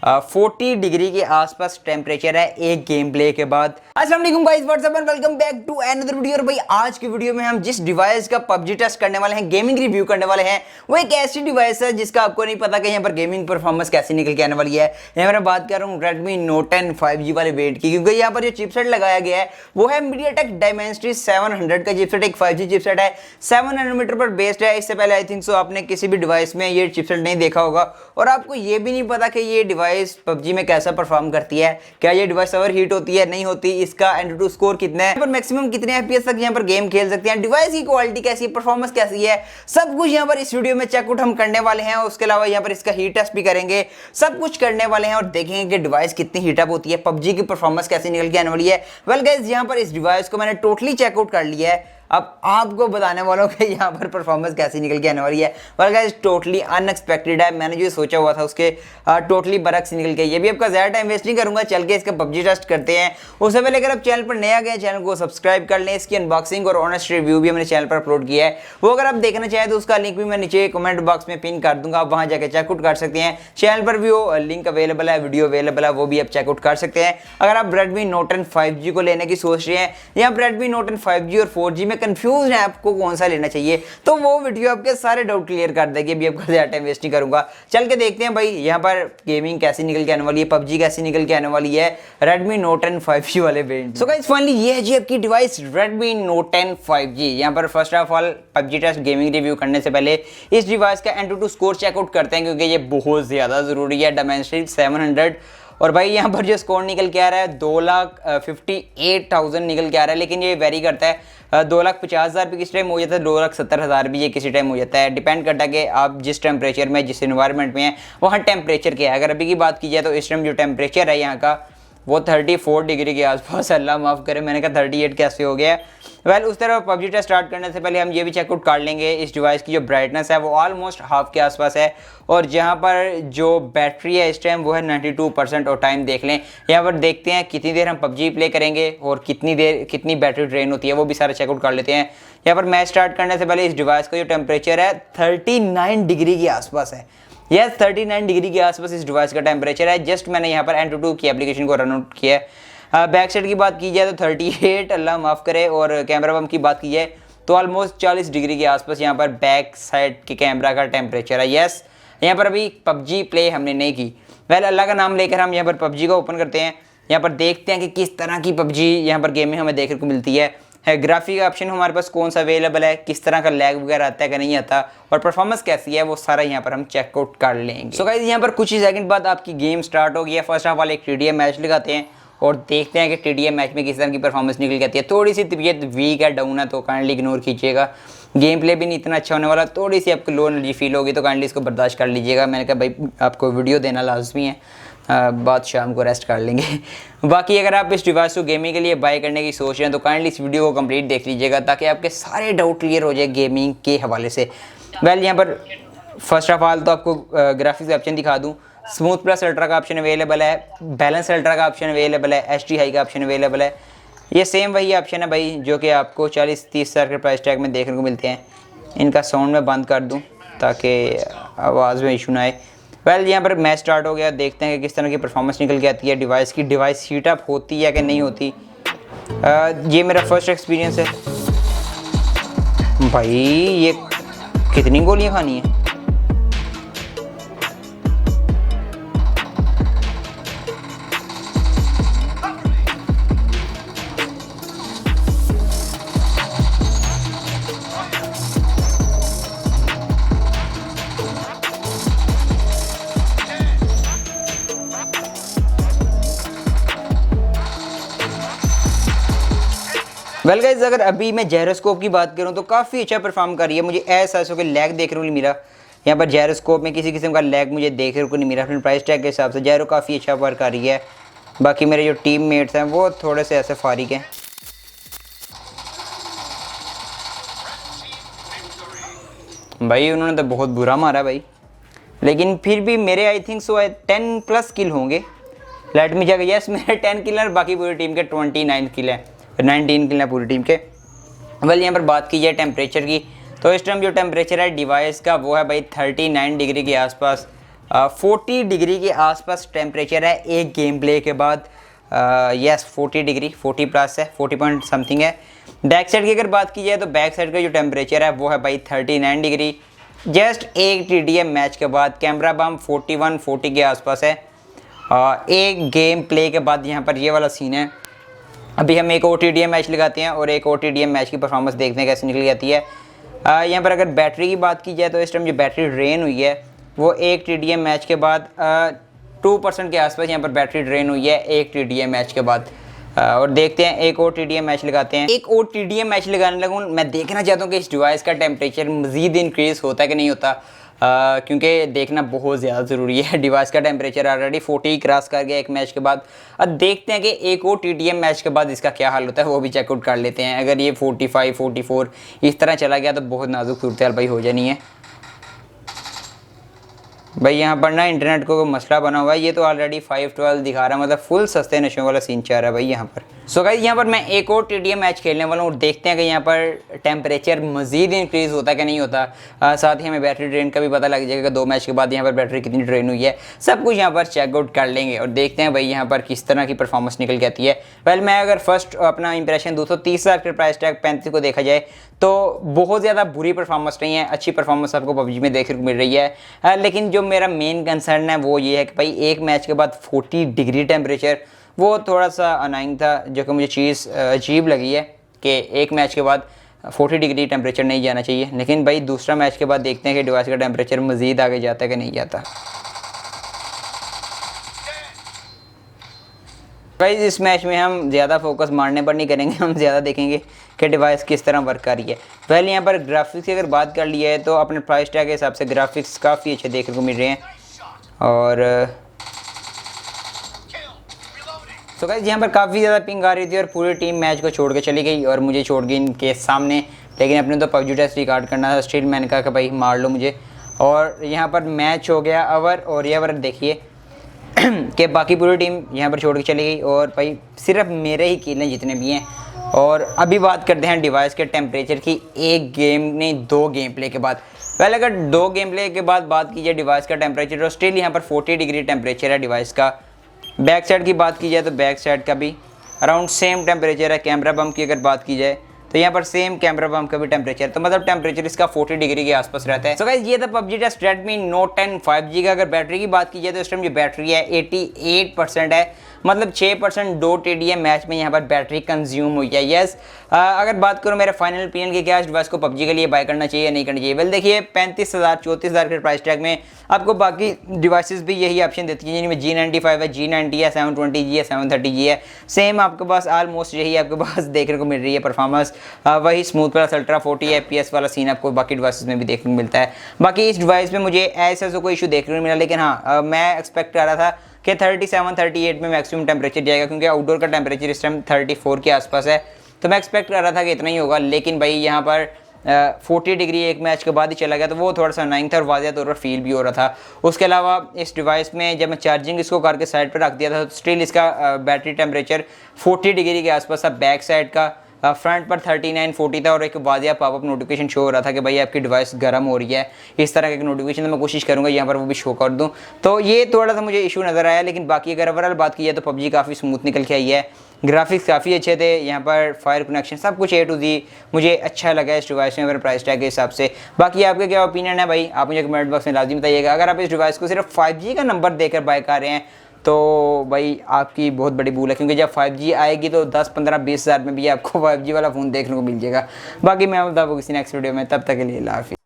40 degree के आसपास temperature है एक गेम प्ले के बाद। अस्सलाम वालेकुम guys, what's up and welcome back to another video. और भाई आज की वीडियो में हम जिस डिवाइस का पबजी टेस्ट करने वाले हैं, गेमिंग रिव्यू करने वाले हैं, वो एक ऐसी डिवाइस है जिसका आपको नहीं पता कि यहाँ पर गेमिंग परफॉर्मेंस कैसी निकल के आने वाली है। यहाँ पर बात कर रहा हूँ Redmi Note 10 5G वाले वेट की, क्योंकि यहाँ पर जो चिपसेट लगाया गया है वो है MediaTek Dimensity 700 का चिपसेट। एक 5G चिपसेट है, 7 नैनोमीटर पर बेस्ड है। इससे पहले आई थिंक सो आपने किसी भी डिवाइस में ये चिपसेट नहीं देखा होगा और आपको ये भी नहीं पता कि ये डिवाइस पबजी में कैसा परफॉर्म करती है, क्या ये डिवाइस ओवर हीट होती है नहीं होती, इसका एंटूटू स्कोर कितना है, पर मैक्सिमम कितने FPS तक यहाँ पर गेम खेल सकते हैं, डिवाइस की क्वालिटी कैसी है, परफॉर्मेंस कैसी है, सब कुछ यहाँ पर इस वीडियो में चेकआउट हम करने वाले हैं। उसके अलावा यहाँ पर इसका हीट टेस्ट भी करेंगे, सब कुछ करने वाले हैं और देखेंगे कि डिवाइस कितनी हीटअप होती है, पबजी की परफॉर्मेंस कैसी निकल के आने वाली है। वेल गाइस, यहाँ पर इस डिवाइस को मैंने टोटली चेकआउट कर लिया है, अब आपको बताने वालों कि यहाँ पर परफॉर्मेंस कैसी निकल के आने वाली है। वेल गाइस, टोटली अनएक्सपेक्टेड है, मैंने जो सोचा हुआ था उसके टोटली बरक्स निकल के। ये भी आपका ज़्यादा टाइम वेस्ट नहीं करूंगा, चल के इसका पबजी टेस्ट करते हैं। उससे पहले अगर आप चैनल पर नए आ गए, चैनल को सब्सक्राइब कर लें। इसकी अनबॉक्सिंग और ऑनेस्ट रिव्यू भी मैंने चैनल पर अपलोड किया है, वो अगर आप देखना चाहें तो उसका लिंक भी मैं नीचे कमेंट बॉक्स में पिन कर दूंगा, आप वहाँ जाकर चेकआउट कर सकते हैं। चैनल पर भी वो लिंक अवेलेबल है, वीडियो अवेलेबल है, वो भी आप चेकआउट कर सकते हैं। अगर आप Redmi Note 10 5G को लेने की सोच रहे हैं या Redmi Note 10 5G और 4G में कंफ्यूज हैं आपको कौन सा लेना चाहिए, तो वो वीडियो आपके सारे डाउट क्लियर कर देगी। अभी आपका ज़्यादा टाइम वेस्ट नहीं करूंगा, चल के देखते हैं भाई यहाँ पर गेमिंग कैसी निकल के आने वाली है, पबजी कैसी निकल के आने वाली है Redmi Note 10 5G वाले वेरिएंट। सो गाइस, फाइनली ये है जी आपकी डिवाइस Redmi Note 10 5G। यहाँ पर first of all PUBG test gaming review करने से पहले इस डिवाइस का एंटूटू स्कोर चेकआउट करते हैं, क्योंकि ये बहुत ज़्यादा ज़रूरी है। Dimensity 700 और भाई यहाँ पर जो स्कोर निकल के आ रहा है 2,58,000 निकल के आ रहा है, लेकिन ये वेरी करता है। 2,50,000 भी किस टाइम हो जाता है, 2,70,000 भी ये किसी टाइम हो जाता है। डिपेंड करता है कि आप जिस टेम्परेचर में, जिस इन्वायरमेंट में हैं, वहाँ टेम्परेचर क्या है। अगर अभी की बात की जाए तो इस टाइम जो टेम्परेचर है यहाँ का वो 34 डिग्री के आसपास, अल्लाह माफ़ करे, मैंने कहा 38 कैसे हो गया। वेल, उस तरह पबजी टेस्ट स्टार्ट करने से पहले हम ये भी चेकआउट कर लेंगे, इस डिवाइस की जो ब्राइटनेस है वो ऑलमोस्ट हाफ के आसपास है, और जहाँ पर जो बैटरी है इस टाइम वो है 92%। और टाइम देख लें, यहाँ पर देखते हैं कितनी देर हम पबजी प्ले करेंगे और कितनी बैटरी ड्रेन होती है, वो भी सारा चेकआउट कर लेते हैं। यहाँ पर मैच स्टार्ट करने से पहले इस डिवाइस का जो टेम्परेचर है 39 डिग्री के आसपास है। यस, 39 डिग्री के आसपास इस डिवाइस का टेम्परेचर है। जस्ट मैंने यहाँ पर एंटूटू की एप्लीकेशन को रन आउट किया है। बैक साइड की बात की जाए तो 38, अल्लाह माफ़ करे, और कैमरा बम की बात की जाए तो ऑलमोस्ट 40 डिग्री के आसपास यहाँ पर बैक साइड के कैमरा का टेम्परेचर है। यस, यहाँ पर अभी पबजी प्ले हमने नहीं की। वेल, अल्लाह का नाम लेकर हम यहाँ पर पबजी को ओपन करते हैं। यहाँ पर देखते हैं कि किस तरह की पबजी यहाँ पर गेम में हमें देखने को मिलती है। ग्राफिक ऑप्शन हमारे पास कौन सा अवेलेबल है, किस तरह का लैग वगैरह आता है कि नहीं आता, और परफॉर्मेंस कैसी है, वो सारा यहाँ पर हम चेकआउट कर लेंगे। सो गाइस, यहाँ पर कुछ ही सेकंड बाद आपकी गेम स्टार्ट हो गई है। फर्स्ट ऑफ ऑल एक TDM मैच लगाते हैं और देखते हैं कि TDM मैच में किस तरह की परफॉर्मेंस निकल जाती है। थोड़ी सी तबीयत वीक है, डाउन है, तो काइंडली इग्नोर कीजिएगा। गेम प्ले भी नहीं इतना अच्छा होने वाला, थोड़ी सी आपको लो एनर्जी फील होगी तो काइंडली इसको बर्दाश्त कर लीजिएगा। मैंने कहा भाई आपको वीडियो देना लाजमी है, बात शाम को रेस्ट कर लेंगे। बाकी अगर आप इस डिवाइस को गेमिंग के लिए बाय करने की सोच रहे हैं तो काइंडली इस वीडियो को कंप्लीट देख लीजिएगा, ताकि आपके सारे डाउट क्लियर हो जाए गेमिंग के हवाले से। वेल, यहाँ पर फर्स्ट ऑफ ऑल तो आपको ग्राफिक्स ऑप्शन दिखा दूँ। स्मूथ प्लस अल्ट्रा का ऑप्शन अवेलेबल है, बैलेंस अल्ट्रा का ऑप्शन अवेलेबल है, HD हाई का ऑप्शन अवेलेबल है। ये सेम वही ऑप्शन है भाई जो कि आपको 40-30 हज़ार के प्राइस टैग में देखने को मिलते हैं। इनका साउंड मैं बंद कर दूँ ताकि आवाज़ में इशू ना आए। वेल, यहाँ पर मैच स्टार्ट हो गया, देखते हैं कि किस तरह की परफॉर्मेंस निकल के आती है डिवाइस की। डिवाइस हीटअप होती है कि नहीं होती। ये मेरा फर्स्ट एक्सपीरियंस है। भाई ये कितनी गोलियाँ खानी है। वेल गाइस, अगर अभी मैं जायरोस्कोप की बात करूं तो काफ़ी अच्छा परफॉर्म कर रही है। मुझे ऐसा के लैग देखने को नहीं मिला यहाँ पर। जायरोस्कोप में किसी किस्म का लैग मुझे देखने को नहीं मिला। अपने प्राइस टैग के हिसाब से जायरो काफ़ी अच्छा वर्क कर रही है। बाकी मेरे जो टीम मेट्स हैं वो थोड़े से ऐसे फारिग हैं। भाई उन्होंने तो बहुत बुरा मारा भाई, लेकिन फिर भी मेरे आई थिंक सो 10+ किल होंगे। Let me check. यस, मेरे 10 किल हैं, बाकी पूरी टीम के 29 किल हैं, 19 किल हैं पूरी टीम के। वेल, यहाँ पर बात की जाए टेम्परेचर की तो इस टाइम जो टेम्परेचर है डिवाइस का वो है भाई 39 डिग्री के आसपास। 40 डिग्री के आसपास टेम्परेचर है एक गेम प्ले के बाद। यस 40 डिग्री, 40 प्लस है, 40 पॉइंट समथिंग है। बैक साइड की अगर बात की जाए तो बैक साइड का जो टेम्परेचर है वो है भाई 39 डिग्री। जस्ट एक TDM मैच के बाद कैमरा बम 41-40 के आसपास है। एक गेम प्ले के बाद यहाँ पर ये वाला सीन है। अभी हम एक और TDM मैच लगाते हैं और एक और TDM मैच की परफॉर्मेंस देखते हैं कैसे निकल जाती है। यहाँ पर अगर बैटरी की बात की जाए तो इस टाइम जो बैटरी ड्रेन हुई है वो एक TDM मैच के बाद 2% के आसपास यहाँ पर बैटरी ड्रेन हुई है एक TDM मैच के बाद। और देखते हैं एक और TDM मैच लगाते हैं। एक और TDM मैच लगाने लगूँ, मैं देखना चाहता हूँ कि इस डिवाइस का टेम्परेचर मज़ीद इंक्रीज़ होता है कि नहीं होता, क्योंकि देखना बहुत ज़्यादा ज़रूरी है। डिवाइस का टेम्परेचर ऑलरेडी 40 क्रॉस कर गया एक मैच के बाद। अब देखते हैं कि एक और TDM मैच के बाद इसका क्या हाल होता है, वो भी चेकआउट कर लेते हैं। अगर ये 45-44 इस तरह चला गया तो बहुत नाजुक सूरत हाल भाई हो जानी है भाई। यहाँ पर ना इंटरनेट को मसला बना हुआ है, ये तो ऑलरेडी 512 दिखा रहा है, मतलब फुल सस्ते नशों वाला सीन चल रहा है भाई यहाँ पर। सो गाइस यहाँ पर मैं एक और TDM मैच खेलने वाला हूँ और देखते हैं कि यहाँ पर टेम्परेचर मज़ीद इंक्रीज़ होता है कि नहीं होता। साथ ही हमें बैटरी ड्रेन का भी पता लग जाएगा कि 2 मैच के बाद यहाँ पर बैटरी कितनी ड्रेन हुई है। सब कुछ यहाँ पर चेकआउट कर लेंगे और देखते हैं भाई यहाँ पर किस तरह की परफॉर्मेंस निकल के आती है। वेल मैं अगर फर्स्ट अपना इंप्रेशन दूँ तो 30,000 के प्राइस टैग 35 को देखा जाए तो बहुत ज़्यादा बुरी परफॉर्मेंस नहीं है, अच्छी परफॉर्मेंस आपको PUBG में देखने को मिल रही है। लेकिन जो मेरा मेन कंसर्न है वो ये है कि भाई एक मैच के बाद 40 डिग्री टेम्परेचर वो थोड़ा सा अनाइंग था, जो कि मुझे चीज़ अजीब लगी है कि एक मैच के बाद 40 डिग्री टेम्परेचर नहीं जाना चाहिए। लेकिन भाई दूसरा मैच के बाद देखते हैं कि डिवाइस का टेम्परेचर मज़ीद आगे जाता है कि नहीं जाता। भाई इस मैच में हम ज़्यादा फोकस मारने पर नहीं करेंगे, हम ज़्यादा देखेंगे कि डिवाइस किस तरह वर्क कर रही है। पहले यहाँ पर ग्राफिक्स की अगर बात कर ली है तो अपने प्राइस टैग के हिसाब से ग्राफिक्स काफ़ी अच्छे देखने को मिल रहे हैं। और तो गाइस यहाँ पर काफ़ी ज़्यादा पिंग आ रही थी और पूरी टीम मैच को छोड़ के चली गई और मुझे छोड़ गई इनके सामने। लेकिन अपने तो PUBG टेस्ट रिकॉर्ड करना था, स्टिल मैंने कहा कि भाई मार लो मुझे। और यहाँ पर मैच हो गया ओवर और ये ओवर देखिए कि बाकी पूरी टीम यहाँ पर छोड़ के चली गई और भाई सिर्फ मेरे ही किल हैं जितने भी हैं। और अभी बात करते हैं डिवाइस के टेम्परेचर की एक गेम नहीं 2 गेम प्ले के बाद। पहले अगर 2 गेम प्ले के बाद बात की जाए डिवाइस का टेम्परेचर तो स्टिल यहाँ पर 40 डिग्री टेम्परेचर है डिवाइस का। बैक साइड की बात की जाए तो बैक साइड का भी अराउंड सेम टेम्परेचर है। कैमरा बम की अगर बात की जाए तो यहाँ पर सेम कैमरा बम का भी टेम्परेचर, तो मतलब टेम्परेचर इसका 40 डिग्री के आसपास रहता है। सो गाइस ये था PUBG test Redmi Note 10 5G का। अगर बैटरी की बात की जाए तो इस टाइम जो बैटरी है 88% है, मतलब 6% 2 TDM मैच में यहाँ पर बैटरी कंज्यूम हुई है। यस अगर बात करूँ मेरे फाइनल ओपिनियन की क्या इस डिवाइस को PUBG के लिए बाय करना चाहिए या नहीं करना चाहिए। वेल देखिए 35,000-34,000 के प्राइस टैग में आपको बाकी डिवाइसेस भी यही ऑप्शन देती है, जिनमें G95 है, G90 है, 720G है, 730G है। सेम आपके पास ऑलमोस्ट यही आपके पास देखने को मिल रही है परफॉर्मेंस। वही स्मूथ प्लस अल्ट्रा 40 FPS वाला सीन आपको बाकी डिवाइसेस में भी देखने को मिलता है। बाकी इस डिवाइस में मुझे ऐसा कोई इशू देखने को मिला, लेकिन हाँ मैं एक्सपेक्ट कर रहा था कि 37-38 में मैक्सिमम टेम्परेचर जाएगा, क्योंकि आउटडोर का टेम्परेचर इस टाइम 34 के आसपास है। तो मैं एक्सपेक्ट कर रहा था कि इतना ही होगा, लेकिन भाई यहाँ पर 40 डिग्री एक मैच के बाद ही चला गया, तो वो थोड़ा सा अनाइंग था और वाज़ह तौर पर फील भी हो रहा था। उसके अलावा इस डिवाइस में जब मैं चार्जिंग इसको करके साइड पर रख दिया था तो स्टिल इसका बैटरी टेम्परेचर 40 डिग्री के आसपास था। बैक साइड का फ्रंट पर 39-40 था और एक वाज़ह पॉपअप नोटिफिकेशन शो हो रहा था कि भाई आपकी डिवाइस गर्म हो रही है, इस तरह का नोटिफिकेशन। तो मैं कोशिश करूँगा यहाँ पर वो भी शो कर दूँ, तो ये थोड़ा सा मुझे इशू नज़र आया। लेकिन बाकी अगर ओवरऑल बात की जाए तो PUBG काफ़ी स्मूथ निकल के आई है, ग्राफिक्स काफ़ी अच्छे थे, यहाँ पर फायर कनेक्शन सब कुछ A to Z मुझे अच्छा लगा इस डिवाइस में मेरे प्राइस टैग के हिसाब से। बाकी आपका क्या ओपिनियन है भाई, आप मुझे कमेंट बॉक्स में लाजमी बताइएगा। अगर आप इस डिवाइस को सिर्फ 5G का नंबर देकर बाय कर रहे हैं तो भाई आपकी बहुत बड़ी भूल है, क्योंकि जब 5G आएगी तो 10, 15, 20 हज़ार में भी आपको 5G वाला फ़ोन देखने को मिल जाएगा। बाकी मैं बताऊँ किसी नेक्स्ट वीडियो में, तब तक के लिए अल्लाह हाफ़िज़।